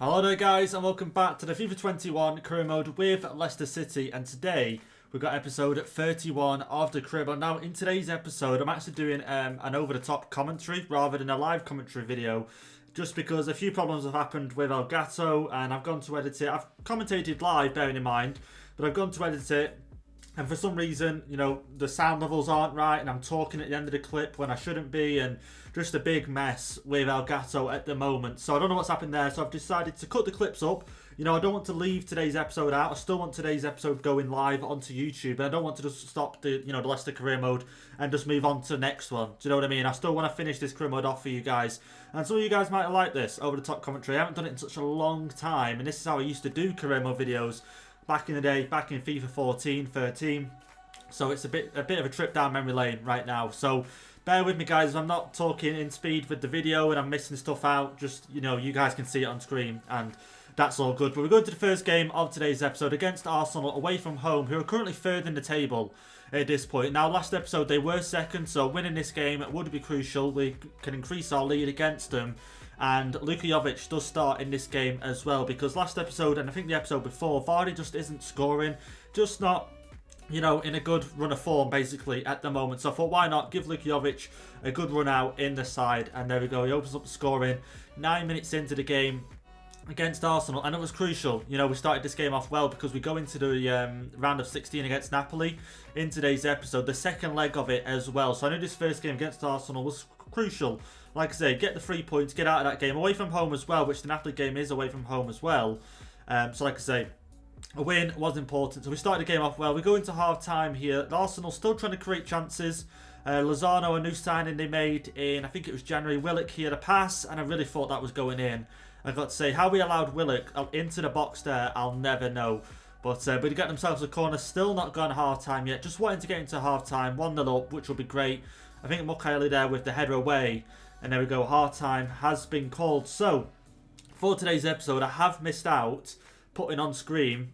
Hello there guys and welcome back to the FIFA 21 career mode with Leicester City, and today we've got episode 31 of the career mode. Now in today's episode I'm actually doing an over the top commentary rather than a live commentary video, just because a few problems have happened with Elgato and I've gone to edit it. I've commentated live, bearing in mind, but I've gone to edit it and for some reason, you know, the sound levels aren't right and I'm talking at the end of the clip when I shouldn't be, and just a big mess with Elgato at the moment. So I don't know what's happened there, so I've decided to cut the clips up. You know, I don't want to leave today's episode out. I still want today's episode going live onto YouTube, and I don't want to just stop the, you know, the Leicester career mode and just move on to the next one. Do you know what I mean? I still want to finish this career mode off for you guys. And some of you guys might have liked this over the top commentary. I haven't done it in such a long time, and this is how I used to do career mode videos back in the day, back in FIFA 14, 13. So it's a bit of a trip down memory lane right now. So bear with me guys if I'm not talking in speed with the video and I'm missing stuff out. Just, you know, you guys can see it on screen and that's all good. But we're going to the first game of today's episode against Arsenal away from home, who are currently third in the table at this point. Now last episode they were second, so winning this game would be crucial. We can increase our lead against them. And Luka Jovic does start in this game as well, because last episode and I think the episode before, Vardy just isn't scoring, just not, you know, in a good run of form basically at the moment. So I thought, why not give Luka Jovic a good run out in the side, and there we go, he opens up the scoring 9 minutes into the game against Arsenal, and it was crucial. You know, we started this game off well because we go into the round of 16 against Napoli in today's episode, the second leg of it as well. So I knew this first game against Arsenal was crucial. Like I say, get the 3 points, get out of that game, away from home as well, which the Napoli game is away from home as well. So like I say, a win was important. So we started the game off well. We go into half-time here. Arsenal still trying to create chances. Lozano, a new signing they made in, I think it was January. Willock, he had a pass, and I really thought that was going in. I've got to say, how we allowed Willock into the box there, I'll never know. But they got themselves a corner, still not gone half-time yet. Just wanting to get into half-time, 1-0 up, which will be great. I think Mukaili there with the header away. And there we go, half-time has been called. So, for today's episode, I have missed out putting on screen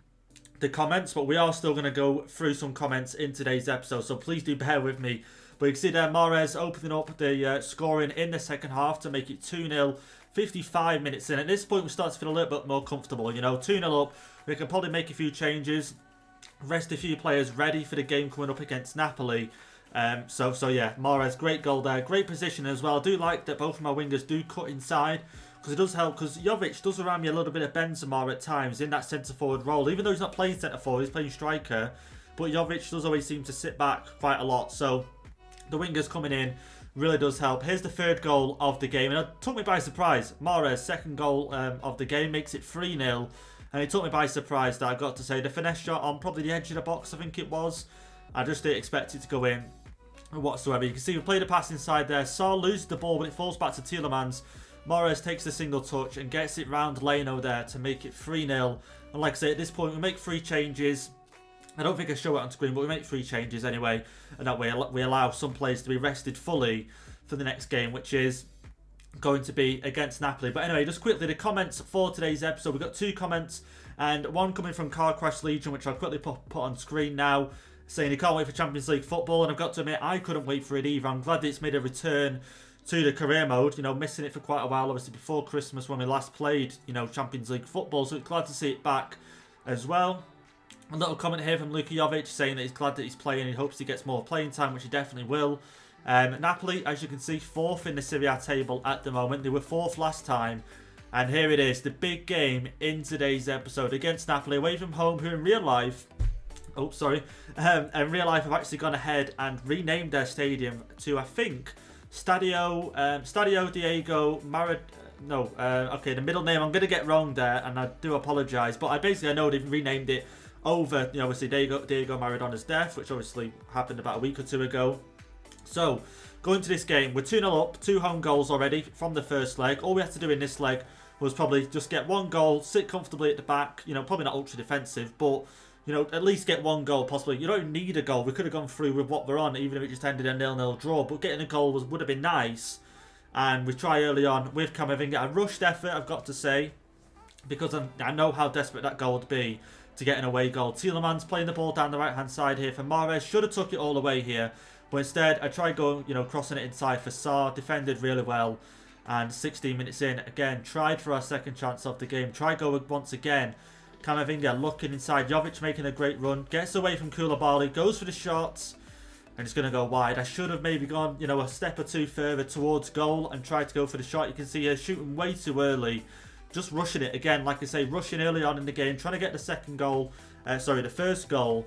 the comments, but we are still going to go through some comments in today's episode, so please do bear with me. But you can see there, Mahrez opening up the scoring in the second half to make it 2-0, 55 minutes in. At this point, we start to feel a little bit more comfortable, you know, 2-0 up. We can probably make a few changes, rest a few players ready for the game coming up against Napoli. So yeah, Mahrez, great goal there, great position as well. I do like that both of my wingers do cut inside, because it does help, because Jovic does remind me a little bit of Benzema at times in that centre-forward role, even though he's not playing centre-forward, he's playing striker, but Jovic does always seem to sit back quite a lot, so the wingers coming in really does help. Here's the third goal of the game, and it took me by surprise. Mahrez, second goal of the game, makes it 3-0, and it took me by surprise that I got to say the finesse shot on probably the edge of the box, I think it was. I just didn't expect it to go in whatsoever. You can see we played a pass inside there. Saar loses the ball, but it falls back to Tielemans. Mahrez takes the single touch and gets it round Leno there to make it 3-0. And like I say, at this point, we make 3 changes. I don't think I show it on screen, but we make 3 changes anyway. And that way, we allow some players to be rested fully for the next game, which is going to be against Napoli. But anyway, just quickly, the comments for today's episode. We've got 2 comments, and one coming from Car Crash Legion, which I'll quickly put on screen now, saying he can't wait for Champions League football, and I've got to admit, I couldn't wait for it either. I'm glad that it's made a return to the career mode, you know, missing it for quite a while, obviously before Christmas when we last played, you know, Champions League football, so it's glad to see it back as well. A little comment here from Luka Jovic saying that he's glad that he's playing, he hopes he gets more playing time, which he definitely will. Napoli, as you can see, 4th in the Serie A table at the moment. They were 4th last time, and here it is, the big game in today's episode against Napoli, away from home, who in real life, in real life have actually gone ahead and renamed their stadium to, I think, Stadio Diego Maradona. Okay, the middle name I'm going to get wrong there, and I do apologise. But I know they've renamed it over, you know, obviously Diego Maradona's death, which obviously happened about a week or 2 ago. So, going to this game, we're 2-0 up, 2 home goals already from the first leg. All we had to do in this leg was probably just get 1 goal, sit comfortably at the back. You know, probably not ultra defensive, but you know, at least get 1 goal possibly. You don't need a goal. We could have gone through with what we're on, even if it just ended a 0-0 draw. But getting a goal would have been nice. And we try early on with Camavinga. A rushed effort, I've got to say, because I know how desperate that goal would be to get an away goal. Tielemans playing the ball down the right-hand side here for Mahrez. Should have took it all away here. But instead, I tried going, you know, crossing it inside for Saar. Defended really well. And 16 minutes in, again, tried for our second chance of the game. Try go once again. Camavinga looking inside. Jovic making a great run. Gets away from Koulibaly. Goes for the shots. And it's going to go wide. I should have maybe gone, you know, a step or two further towards goal and tried to go for the shot. You can see here shooting way too early. Just rushing it again. Like I say, rushing early on in the game. Trying to get the second goal. The first goal.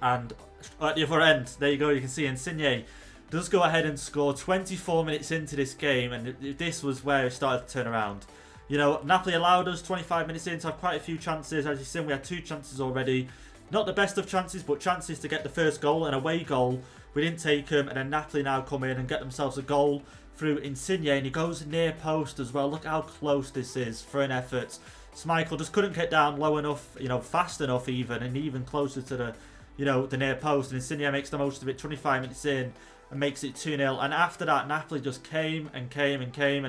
And at the other end, there you go. You can see Insigne does go ahead and score 24 minutes into this game, and this was where it started to turn around. You know, Napoli allowed us 25 minutes in to have quite a few chances. As you've seen, we had 2 chances already. Not the best of chances, but chances to get the first goal, an away goal. We didn't take them, and then Napoli now come in and get themselves a goal through Insigne, and he goes near post as well. Look how close this is for an effort. Schmeichel just couldn't get down low enough, you know, fast enough even, and even closer to the, you know, the near post. And Insigne makes the most of it 25 minutes in. And makes it 2-0. And after that, Napoli just came and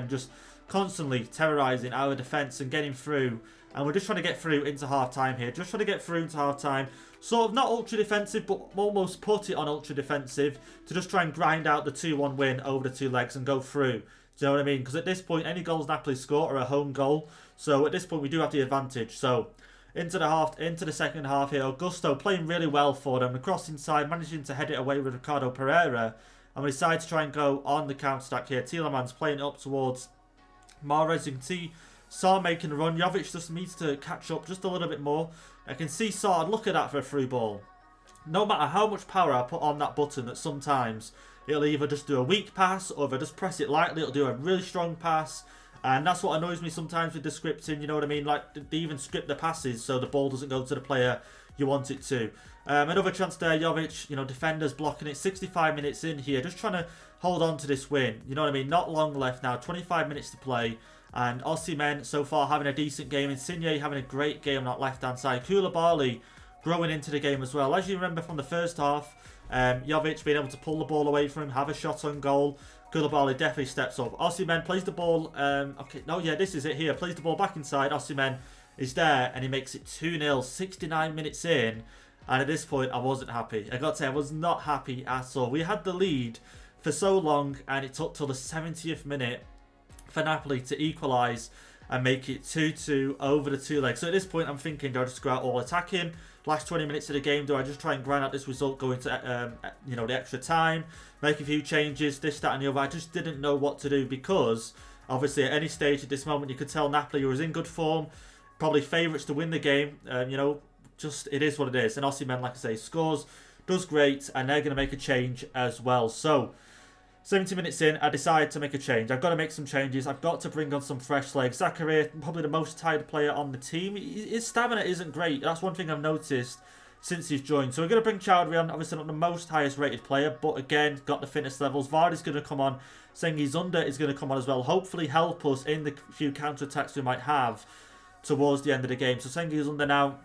just constantly terrorising our defence and getting through. And we're just trying to get through into half-time here. Just trying to get through into half-time. Sort of not ultra-defensive, but almost put it on ultra-defensive to just try and grind out the 2-1 win over the 2 legs and go through. Do you know what I mean? Because at this point, any goals Napoli score are a home goal. So at this point, we do have the advantage. So into the second half here, Augusto playing really well for them. Across inside, managing to head it away with Ricardo Pereira. And we decide to try and go on the counter-attack here. Tielemans playing up towards Mahrez. You can see Sarr making a run. Jovic just needs to catch up just a little bit more. I can see Sarr, look at that for a through ball. No matter how much power I put on that button, that sometimes it'll either just do a weak pass, or if I just press it lightly, it'll do a really strong pass. And that's what annoys me sometimes with the scripting, you know what I mean? Like, they even script the passes so the ball doesn't go to the player you want it to. Another chance there, Jovic, you know, defenders blocking it. 65 minutes in here, just trying to hold on to this win. You know what I mean? Not long left now, 25 minutes to play. And Osimhen so far having a decent game. Insigne having a great game on that left-hand side. Koulibaly growing into the game as well. As you remember from the first half, Jovic being able to pull the ball away from him, have a shot on goal. Koulibaly definitely steps up. Osimhen plays the ball. This is it here. Plays the ball back inside. Osimhen is there and he makes it 2-0, 69 minutes in. And at this point, I wasn't happy. I got to say, I was not happy at all. We had the lead for so long, and it took till the 70th minute for Napoli to equalise and make it 2-2 over the 2 legs. So at this point, I'm thinking, do I just go out all attacking? Last 20 minutes of the game, do I just try and grind out this result, go into the extra time, make a few changes, this, that, and the other? I just didn't know what to do because obviously at any stage at this moment, you could tell Napoli was in good form, probably favourites to win the game. Just it is what it is. And Osimhen, like I say, scores, does great, and they're going to make a change as well. So 70 minutes in, I decide to make a change. I've got to make some changes. I've got to bring on some fresh legs. Zakaria, probably the most tired player on the team. His stamina isn't great. That's one thing I've noticed since he's joined. So we're going to bring Chowdhury on. Obviously not the most highest rated player, but again, got the fitness levels. Vardy's going to come on. Sengi Zunda is going to come on as well. Hopefully help us in the few counter-attacks we might have towards the end of the game. So Sengi Zunda now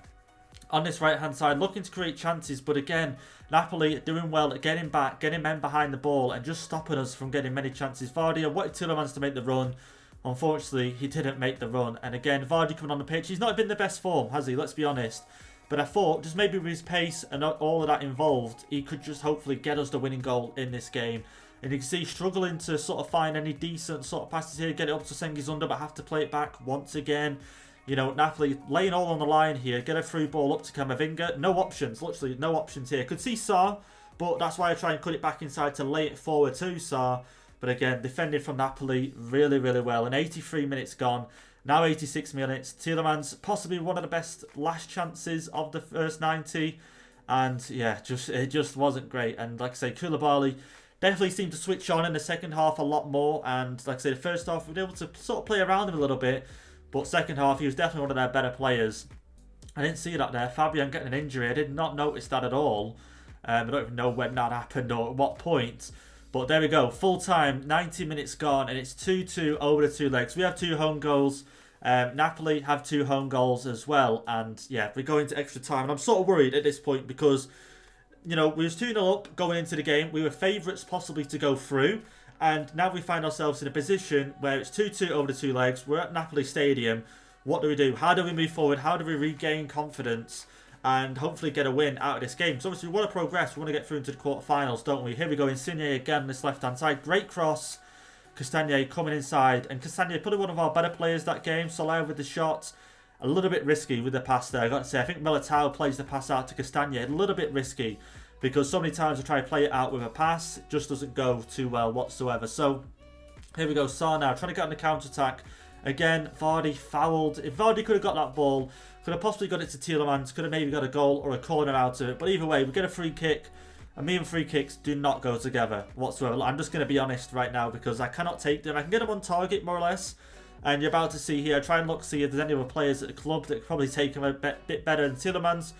on this right-hand side, looking to create chances, but again, Napoli doing well at getting back, getting men behind the ball, and just stopping us from getting many chances. Vardy, I wanted Tielemans to make the run. Unfortunately, he didn't make the run. And again, Vardy coming on the pitch. He's not been the best form, has he? Let's be honest. But I thought, just maybe with his pace and all of that involved, he could just hopefully get us the winning goal in this game. And you can see struggling to sort of find any decent sort of passes here, get it up to Sengi Zunda, but have to play it back once again. You know, Napoli laying all on the line here. Get a through ball up to Camavinga. No options. Literally no options here. Could see Sarr, but that's why I try and cut it back inside to lay it forward to Sarr. But again, defending from Napoli really, really well. And 83 minutes gone. Now 86 minutes. Tielemans, possibly one of the best last chances of the first 90. And yeah, it just wasn't great. And like I say, Koulibaly definitely seemed to switch on in the second half a lot more. And like I say, the first half, we were able to sort of play around him a little bit. But second half, he was definitely one of their better players. I didn't see that there. Fabian getting an injury. I did not notice that at all. I don't even know when that happened or at what point. But there we go. Full time, 90 minutes gone. And it's 2-2 over the 2 legs. We have 2 home goals. Napoli have 2 home goals as well. And yeah, we go into extra time. And I'm sort of worried at this point because, you know, we was 2-0 up going into the game. We were favourites possibly to go through. And now we find ourselves in a position where it's 2-2 over the 2 legs. We're at Napoli Stadium. What do we do? How do we move forward? How do we regain confidence and hopefully get a win out of this game? So obviously we want to progress. We want to get through into the quarterfinals, don't we? Here we go. Insigne again on this left-hand side. Great cross. Castagna coming inside, and Castagna probably one of our better players that game. Soler with the shot, a little bit risky with the pass there. I got to say, I think Militao plays the pass out to Castagna, a little bit risky, because so many times I try to play it out with a pass, it just doesn't go too well whatsoever. So here we go, Sarr now trying to get on the counter attack. Again, Vardy fouled. If Vardy could have got that ball, could have possibly got it to Tielemans, could have maybe got a goal or a corner out of it. But either way, we get a free kick. And me and free kicks do not go together whatsoever. I'm just going to be honest right now because I cannot take them. I can get them on target more or less. And you're about to see here, try and look, see if there's any other players at the club that could probably take them a bit better than Tielemans.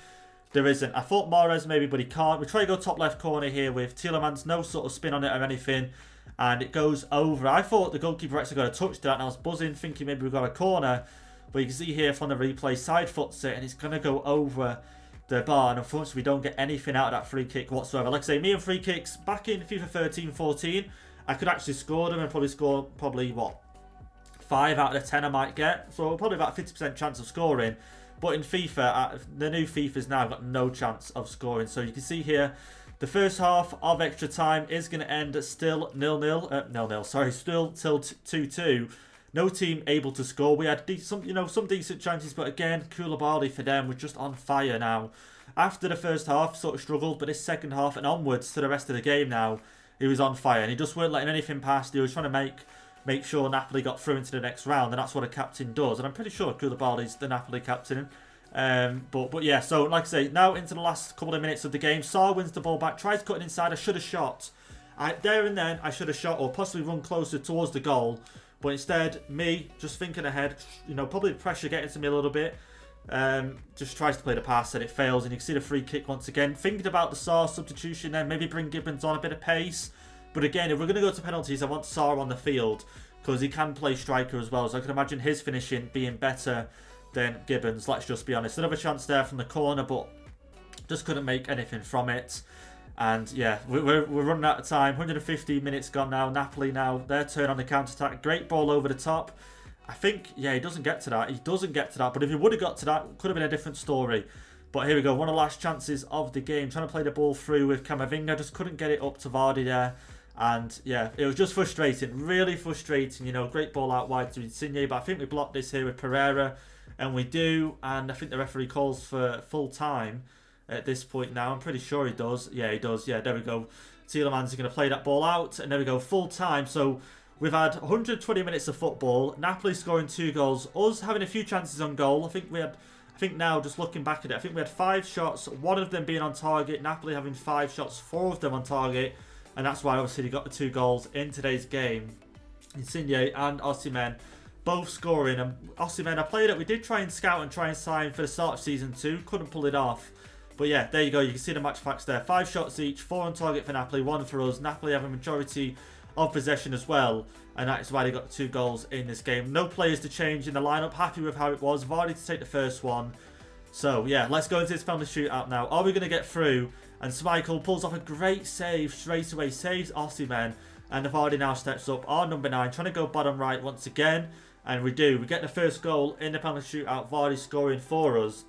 There isn't. I thought Mahrez maybe, but he can't. We try to go top left corner here with Tielemans. No sort of spin on it or anything. And it goes over. I thought the goalkeeper actually got a touch to that. And I was buzzing, thinking maybe we got a corner. But you can see here from the replay, side foots it. And it's going to go over the bar. And unfortunately, we don't get anything out of that free kick whatsoever. Like I say, me and free kicks, back in FIFA 13-14, I could actually score them and probably score, what, 5 out of the 10 I might get. So probably about 50% chance of scoring. But in FIFA, the new FIFA's now got no chance of scoring. So you can see here, the first half of extra time is going to end still 0-0. Still till 2-2. No team able to score. We had some decent chances, but again, Koulibaly for them was just on fire now. After the first half, sort of struggled, but this second half and onwards to the rest of the game now, he was on fire. And he just weren't letting anything past. He was trying to make sure Napoli got through into the next round, and that's what a captain does. And I'm pretty sure Koulibaly's the Napoli captain. But yeah, so like I say, now into the last couple of minutes of the game, Sarr wins the ball back, tries cutting inside. I should have shot. There and then, I should have shot or possibly run closer towards the goal. But instead, me just thinking ahead, probably the pressure getting to me a little bit. Just tries to play the pass and it fails. And you can see the free kick once again. Thinking about the Sarr substitution then, maybe bring Gibbons on a bit of pace. But again, if we're going to go to penalties, I want Sarr on the field because he can play striker as well. So I can imagine his finishing being better than Gibbons, let's just be honest. Another chance there from the corner, but just couldn't make anything from it. And yeah, we're running out of time. 150 minutes gone now. Napoli now, their turn on the counter-attack. Great ball over the top. I think, yeah, he doesn't get to that. He doesn't get to that. But if he would have got to that, it could have been a different story. But here we go. One of the last chances of the game. Trying to play the ball through with Camavinga. Just couldn't get it up to Vardy there. And yeah, it was just frustrating. Really frustrating. Great ball out wide to Insigne. But I think we blocked this here with Pereira. And we do. And I think the referee calls for full time at this point now. I'm pretty sure he does. Yeah, he does. Yeah, there we go. Tielemans is going to play that ball out. And there we go. Full time. So we've had 120 minutes of football. Napoli scoring 2 goals. Us having a few chances on goal. I think now, just looking back at it, I think we had 5 shots. 1 of them being on target. Napoli having 5 shots. 4 of them on target. And that's why obviously they got the 2 goals in today's game. Insigne and Osimhen both scoring. And Osimhen, I played it. We did try and scout and try and sign for the start of season 2. Couldn't pull it off. But yeah, there you go. You can see the match facts there. 5 shots each. 4 on target for Napoli. 1 for us. Napoli have a majority of possession as well. And that is why they got 2 goals in this game. No players to change in the lineup. Happy with how it was. Vardy to take the first one. So yeah, let's go into this penalty shootout now. Are we going to get through? And Schmeichel pulls off a great save straight away. Saves Osimhen. And Vardy now steps up. Our number 9. Trying to go bottom right once again. And we do. We get the first goal in the penalty shootout. Vardy scoring for us.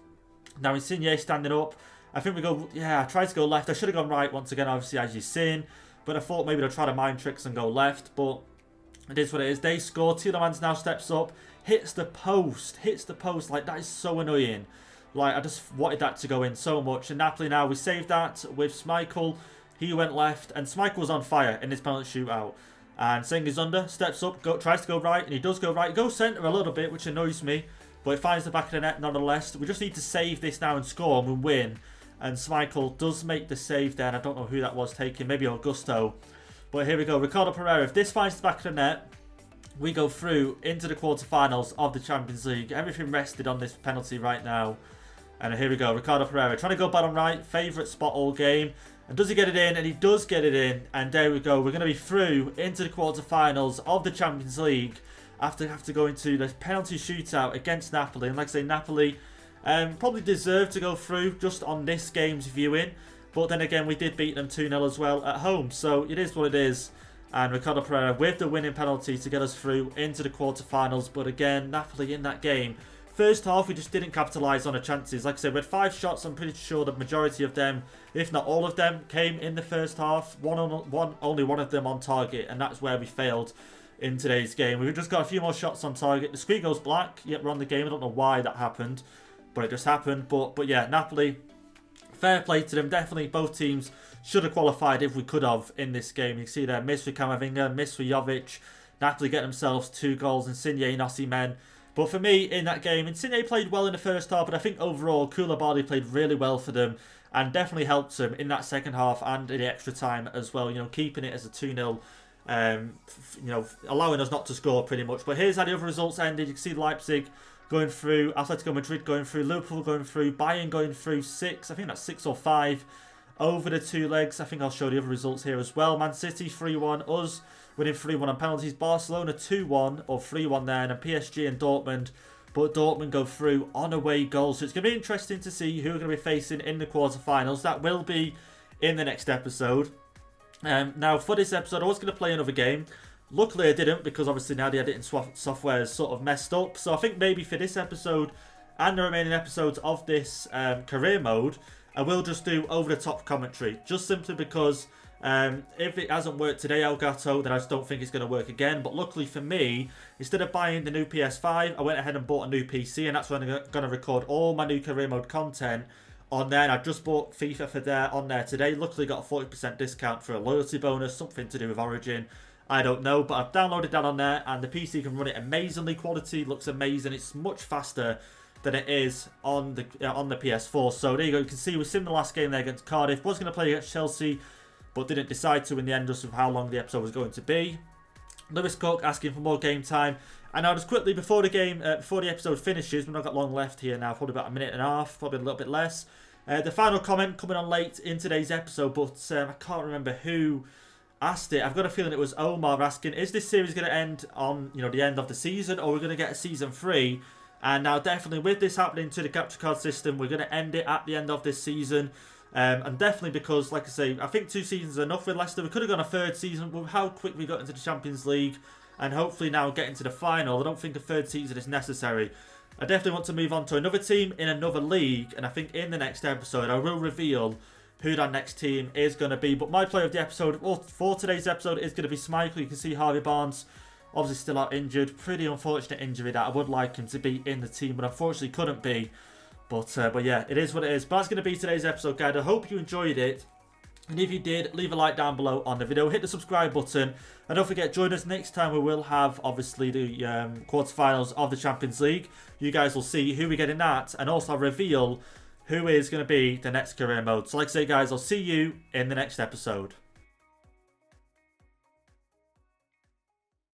Now Insigne standing up. I think we go, yeah, I tried to go left. I should have gone right once again, obviously, as you've seen. But I thought maybe they'll try to mind tricks and go left. But it is what it is. They score. Tielemans now steps up. Hits the post. Like, that is so annoying. Like, I just wanted that to go in so much. And Napoli now, we saved that with Schmeichel. He went left. And Schmeichel was on fire in this penalty shootout. And Sengizunder steps up, tries to go right. And he does go right. He goes centre a little bit, which annoys me. But it finds the back of the net nonetheless. We just need to save this now and score and we win. And Schmeichel does make the save there. And I don't know who that was taking. Maybe Augusto. But here we go. Ricardo Pereira. If this finds the back of the net, we go through into the quarterfinals of the Champions League. Everything rested on this penalty right now. And here we go. Ricardo Pereira trying to go bottom right. Favourite spot all game. And does he get it in? And he does get it in. And there we go. We're going to be through into the quarterfinals of the Champions League. After have to go into the penalty shootout against Napoli. And like I say, Napoli probably deserved to go through just on this game's viewing. But then again, we did beat them 2-0 as well at home. So it is what it is. And Ricardo Pereira with the winning penalty to get us through into the quarterfinals. But again, Napoli in that game. First half, we just didn't capitalise on the chances. Like I said, we had 5 shots. I'm pretty sure the majority of them, if not all of them, came in the first half. Only one of them on target. And that's where we failed. in today's game. We've just got a few more shots on target. The screen goes black. Yep, we're on the game. I don't know why that happened, but it just happened. But yeah, Napoli, fair play to them. Definitely both teams should have qualified if we could have in this game. You can see there, miss for Camavinga, miss for Jovic. Napoli get themselves 2 goals, Insigne and Osimhen. But for me, in that game, Insigne played well in the first half, but I think overall, Koulibaly played really well for them and definitely helped them in that second half and in the extra time as well. You know, keeping it as a 2-0, you know, allowing us not to score pretty much. But here's how the other results ended. You can see Leipzig going through, Atletico Madrid going through, Liverpool going through, Bayern going through 6. I think that's 6 or 5 over the 2 legs. I think I'll show the other results here as well. Man City 3-1, us winning 3-1 on penalties. Barcelona 2-1 or 3-1 there, and then PSG and Dortmund. But Dortmund go through on away goals. So it's going to be interesting to see who we're going to be facing in the quarterfinals. That will be in the next episode. Now, for this episode, I was going to play another game. Luckily, I didn't, because obviously now the editing software is sort of messed up. So I think maybe for this episode and the remaining episodes of this career mode, I will just do over-the-top commentary. Just simply because if it hasn't worked today, Elgato, then I just don't think it's going to work again. But luckily for me, instead of buying the new PS5, I went ahead and bought a new PC, and that's when I'm going to record all my new career mode content on there. And I just bought FIFA on there today. Luckily got a 40% discount for a loyalty bonus, something to do with Origin. I don't know, but I've downloaded that on there, and the PC can run it amazingly. Quality looks amazing. It's much faster than it is on the PS4. So there you go. You can see we're in the last game there against Cardiff. Was going to play against Chelsea, but didn't decide to in the end, just with how long the episode was going to be. Lewis Cook asking for more game time. And now just quickly, before the episode finishes, we've not got long left here now, probably about a minute and a half, probably a little bit less. The final comment coming on late in today's episode, but I can't remember who asked it. I've got a feeling it was Omar asking, is this series going to end on the end of the season, or we're going to get a season 3? And now definitely with this happening to the capture card system, we're going to end it at the end of this season. And definitely because, like I say, I think 2 seasons is enough with Leicester. We could have gone a 3rd season, but how quick we got into the Champions League and hopefully now getting to the final, I don't think a 3rd season is necessary. I definitely want to move on to another team in another league, and I think in the next episode I will reveal who that next team is going to be. But my player of the episode, for today's episode, is going to be Schmeichel. You can see Harvey Barnes obviously still out injured. Pretty unfortunate injury that I would like him to be in the team, but unfortunately couldn't be. But yeah, it is what it is. But that's going to be today's episode, guys. I hope you enjoyed it. And if you did, leave a like down below on the video. Hit the subscribe button. And don't forget, join us next time. We will have, obviously, the quarterfinals of the Champions League. You guys will see who we get in that. And also I'll reveal who is going to be the next career mode. So like I say, guys, I'll see you in the next episode.